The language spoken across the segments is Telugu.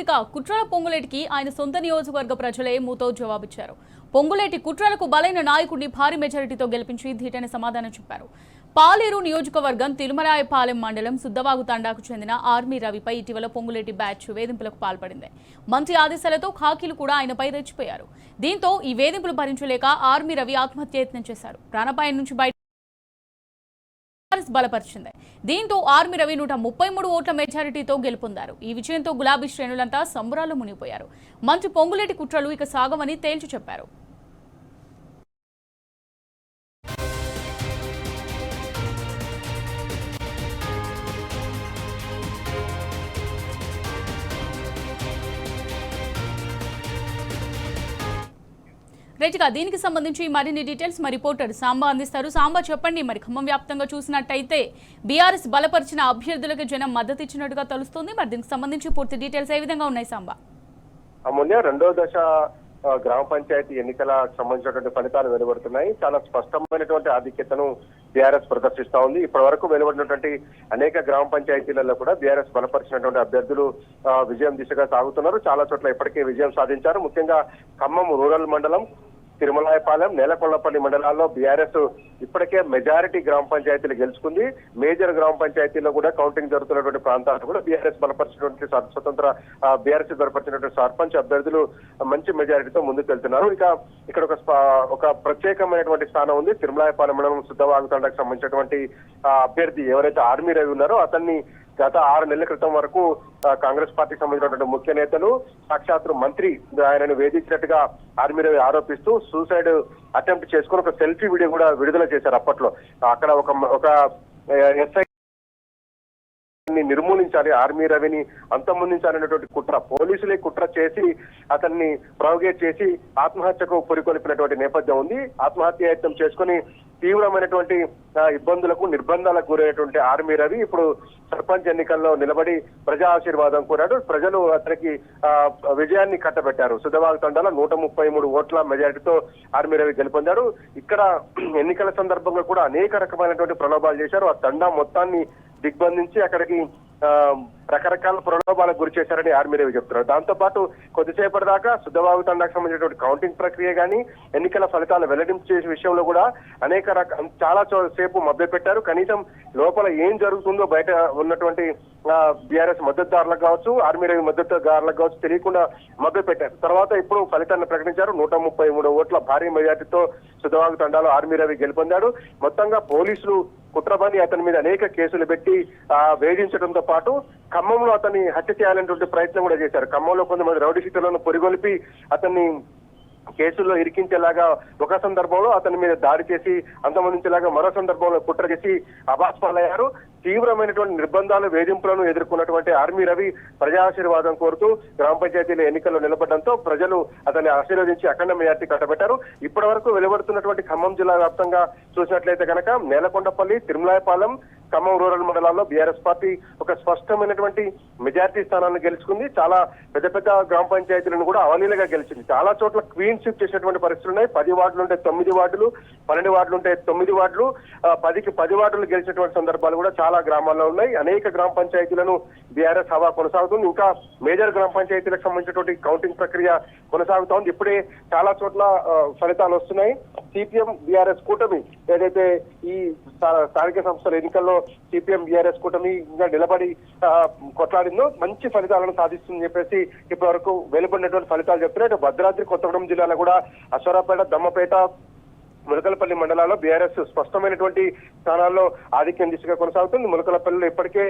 ఇక కుట్రల పొంగులేటికి ఆయన సొంత నియోజకవర్గ ప్రజలే మూతో జవాబిచ్చారు. పొంగులేటి కుట్రలకు బలైన నాయకుడిని భారీ మెజారిటీతో గెలిపించి ధీటైన సమాధానం చెప్పారు. పాలేరు నియోజకవర్గం తిరుమలాయపాలెం మండలం సుద్దవాగు తండాకు చెందిన ఆర్మీ రవిపై ఇటీవల పొంగులేటి బ్యాచ్ వేధింపులకు పాల్పడింది. మంత్రి ఆదేశాలతో ఖాకీలు కూడా ఆయనపై రెచ్చిపోయారు. దీంతో ఈ వేధింపులు భరించలేక ఆర్మీ రవి ఆత్మహత్య యత్నం చేశారు. ప్రాణాపాయం నుంచి బయట బలపరిచింది. దీంతో ఆర్మీ రవి 133 ఓట్ల మెజారిటీతో గెలుపొందారు. ఈ విజయంతో గులాబీ శ్రేణులంతా సంబరాల్లో మునిగిపోయారు. మంత్రి పొంగులేటి కుట్రలు ఇక సాగవని తేల్చి చెప్పారు. రైట్గా దీనికి సంబంధించి మరిన్ని డీటెయిల్స్ మా రిపోర్టర్ సాంబా అందిస్తారు. సాంబా చెప్పండి, మరి ఖమ్మం వ్యాప్తంగా చూసినట్టయితే బీఆర్ఎస్ బలపరిచిన అభ్యర్థులకు జనం మద్దతు ఇచ్చినట్టుగా తెలుస్తుంది. మరి దీనికి సంబంధించి పూర్తి డీటెయిల్స్ ఏ విధంగా ఉన్నాయి సాంబా? అమూల్య, రెండో దశ గ్రామ పంచాయతీ ఎన్నికలకు సంబంధించినటువంటి ఫలితాలు వెలువడుతున్నాయి. చాలా స్పష్టమైనటువంటి ఆధిక్యతను బీఆర్ఎస్ ప్రదర్శిస్తా ఉంది. ఇప్పటి వరకు వెలువడినటువంటి అనేక గ్రామ పంచాయతీలలో కూడా బీఆర్ఎస్ బలపరిచినటువంటి అభ్యర్థులు విజయం దిశగా సాగుతున్నారు. చాలా చోట్ల ఇప్పటికే విజయం సాధించారు. ముఖ్యంగా ఖమ్మం రూరల్ మండలం, తిరుమలాయపాలెం, నేలకొండపల్లి మండలాల్లో బీఆర్ఎస్ ఇప్పటికే మెజారిటీ గ్రామ పంచాయతీలు గెలుచుకుంది. మేజర్ గ్రామ పంచాయతీల్లో కూడా కౌంటింగ్ జరుగుతున్నటువంటి ప్రాంతాలు కూడా బీఆర్ఎస్ బలపరిచినటువంటి స్వతంత్ర బీఆర్ఎస్ బలపరిచినటువంటి సర్పంచ్ అభ్యర్థులు మంచి మెజారిటీతో ముందుకు వెళ్తున్నారు. ఇక్కడ ఒక ప్రత్యేకమైనటువంటి స్థానం ఉంది. తిరుమలాయపాలెం మండలం సుద్దవాగు తండాకు సంబంధించినటువంటి అభ్యర్థి ఎవరైతే ఆర్మీ రవి ఉన్నారో అతన్ని గత 6 నెలల క్రితం వరకు కాంగ్రెస్ పార్టీకి సంబంధించినటువంటి ముఖ్య నేతలు, సాక్షాత్తు మంత్రి ఆయనను వేధించినట్టుగా ఆర్మీ రవి ఆరోపిస్తూ సూసైడ్ అటెంప్ట్ చేసుకుని ఒక సెల్ఫీ వీడియో కూడా విడుదల చేశారు. అప్పట్లో అక్కడ ఒక ఎస్ఐ నిర్మూలించాలి, ఆర్మీ రవిని అంతమొందించాలనేటువంటి కుట్ర, పోలీసులే కుట్ర చేసి అతన్ని ప్రొవోకేట్ చేసి ఆత్మహత్యకు పురికొల్పినటువంటి నేపథ్యం ఉంది. ఆత్మహత్య యత్నం చేసుకుని తీవ్రమైనటువంటి ఇబ్బందులకు, నిర్బంధాలకు గురైనటువంటి ఆర్మీ రవి ఇప్పుడు సర్పంచ్ ఎన్నికల్లో నిలబడి ప్రజా ఆశీర్వాదం కోరాడు. ప్రజలు అతనికి విజయాన్ని కట్టబెట్టారు. సుద్దవాగు తండాలో 133 ఓట్ల మెజారిటీతో ఆర్మీ రవి గెలుపొందాడు. ఇక్కడ ఎన్నికల సందర్భంగా కూడా అనేక రకమైనటువంటి ప్రలోభాలు చేశారు. ఆ తండా మొత్తాన్ని దిగ్బంధించి అక్కడికి రకరకాల ప్రలోభాలకు గురి చేశారని ఆర్మీ రవి చెప్తున్నారు. దాంతో పాటు కొద్దిసేపటి దాకా సుద్దవాగు తండాకు సంబంధించినటువంటి కౌంటింగ్ ప్రక్రియ కానీ, ఎన్నికల ఫలితాలు వెల్లడించే విషయంలో కూడా చాలా సేపు మభ్యపెట్టారు. కనీసం లోపల ఏం జరుగుతుందో బయట ఉన్నటువంటి బీఆర్ఎస్ మద్దతుదారులకు కావచ్చు, ఆర్మీ రవి మద్దతుదారులకు కావచ్చు తెలియకుండా మభ్యపెట్టారు. తర్వాత ఇప్పుడు ఫలితాన్ని ప్రకటించారు. 133 ఓట్ల భారీ మెజార్టీతో సుద్దవాగు తండాలో ఆర్మీ రవి గెలుపొందాడు. మొత్తంగా పోలీసులు కుట్రబని అతని మీద అనేక కేసులు పెట్టి వేధించడంతో పాటు ఖమ్మంలో అతన్ని హత్య చేయాలనేటువంటి ప్రయత్నం కూడా చేశారు. ఖమ్మంలో కొంతమంది రౌడీ షీటర్లను పొరిగొలిపి అతన్ని కేసుల్లో ఇరికించేలాగా ఒక సందర్భంలో అతని మీద దాడి చేసి అంతమందించేలాగా మరో సందర్భంలో కుట్ర చేసి అబాస్పాలయ్యారు. తీవ్రమైనటువంటి నిర్బంధాలు, వేధింపులను ఎదుర్కొన్నటువంటి ఆర్మీ రవి ప్రజాశీర్వాదం కోరుతూ గ్రామ పంచాయతీల ఎన్నికల్లో నిలబడడంతో ప్రజలు అతన్ని ఆశీర్వదించి అఖండ మెజార్టీ కట్టబెట్టారు. ఇప్పటి వరకు వెలువడుతున్నటువంటి ఖమ్మం జిల్లా వ్యాప్తంగా చూసినట్లయితే కనుక నేలకొండపల్లి, తిరుమలాయపాలెం, ఖమ్మం రూరల్ మండలాల్లో బీఆర్ఎస్ పార్టీ ఒక స్పష్టమైనటువంటి మెజార్టీ స్థానాలను గెలుచుకుంది. చాలా పెద్ద పెద్ద గ్రామ పంచాయతీలను కూడా అవలీలగా గెలిచింది. చాలా చోట్ల క్వీన్ షిప్ చేసినటువంటి పరిస్థితులు ఉన్నాయి. 10 వార్డులు ఉంటే 9 వార్డులు, 12 వార్డులు ఉంటే 9 వార్డులు, 10కి 10 వార్డులు గెలిచినటువంటి సందర్భాలు కూడా చాలా గ్రామాల్లో ఉన్నాయి. అనేక గ్రామ పంచాయతీలను బీఆర్ఎస్ హవా కొనసాగుతుంది. ఇంకా మేజర్ గ్రామ పంచాయతీలకు సంబంధించినటువంటి కౌంటింగ్ ప్రక్రియ కొనసాగుతోంది. ఇప్పుడే చాలా చోట్ల ఫలితాలు వస్తున్నాయి. సిపిఎం బీఆర్ఎస్ కూటమి ఏదైతే ఈ స్థానిక సంస్థల ఎన్నికల్లో సిపిఎం బీఆర్ఎస్ కూటమి ఇంకా నిలబడి కొట్లాడిందో మంచి ఫలితాలను సాధిస్తుందని చెప్పేసి ఇప్పటి వరకు వెలువడినటువంటి ఫలితాలు చెప్తున్నాయి. భద్రాద్రి కొత్తగూడెం జిల్లాలో కూడా అశ్వరాపేట, దమ్మపేట, ములకలపల్లి మండలాల్లో బీఆర్ఎస్ స్పష్టమైనటువంటి స్థానాల్లో ఆధిక్యం దిశగా కొనసాగుతుంది. ములకలపల్లిలో ఇప్పటికే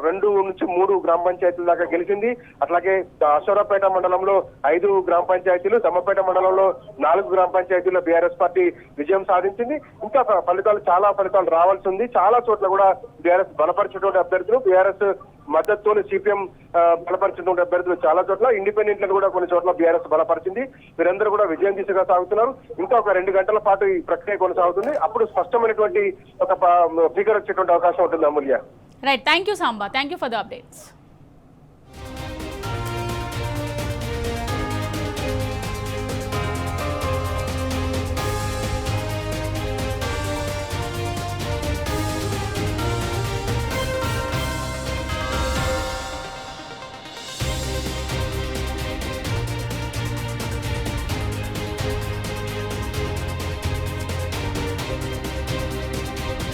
2 నుంచి 3 గ్రామ పంచాయతీల దాకా గెలిచింది. అట్లాగే అశ్వరాపేట మండలంలో 5 గ్రామ పంచాయతీలు, దమ్మపేట మండలంలో 4 గ్రామ పంచాయతీల్లో బీఆర్ఎస్ పార్టీ విజయం సాధించింది. ఇంకా చాలా ఫలితాలు రావాల్సి ఉంది. చాలా చోట్ల కూడా బీఆర్ఎస్ బలపరిచినటువంటి అభ్యర్థులు, బీఆర్ఎస్ మద్దతుతో సిపిఎం బలపరిచినటువంటి అభ్యర్థులు చాలా చోట్ల, ఇండిపెండెంట్లను కూడా కొన్ని చోట్ల బీఆర్ఎస్ బలపరిచింది. వీరందరూ కూడా విజయం దిశగా సాగుతున్నారు. ఇంకా ఒక 2 గంటల పాటు ఈ ప్రక్రియ కొనసాగుతుంది. అప్పుడు స్పష్టమైనటువంటి ఒక ఫిగర్ వచ్చేటువంటి అవకాశం ఉంటుంది. Amulya, right, thank you Samba, thank you for the updates.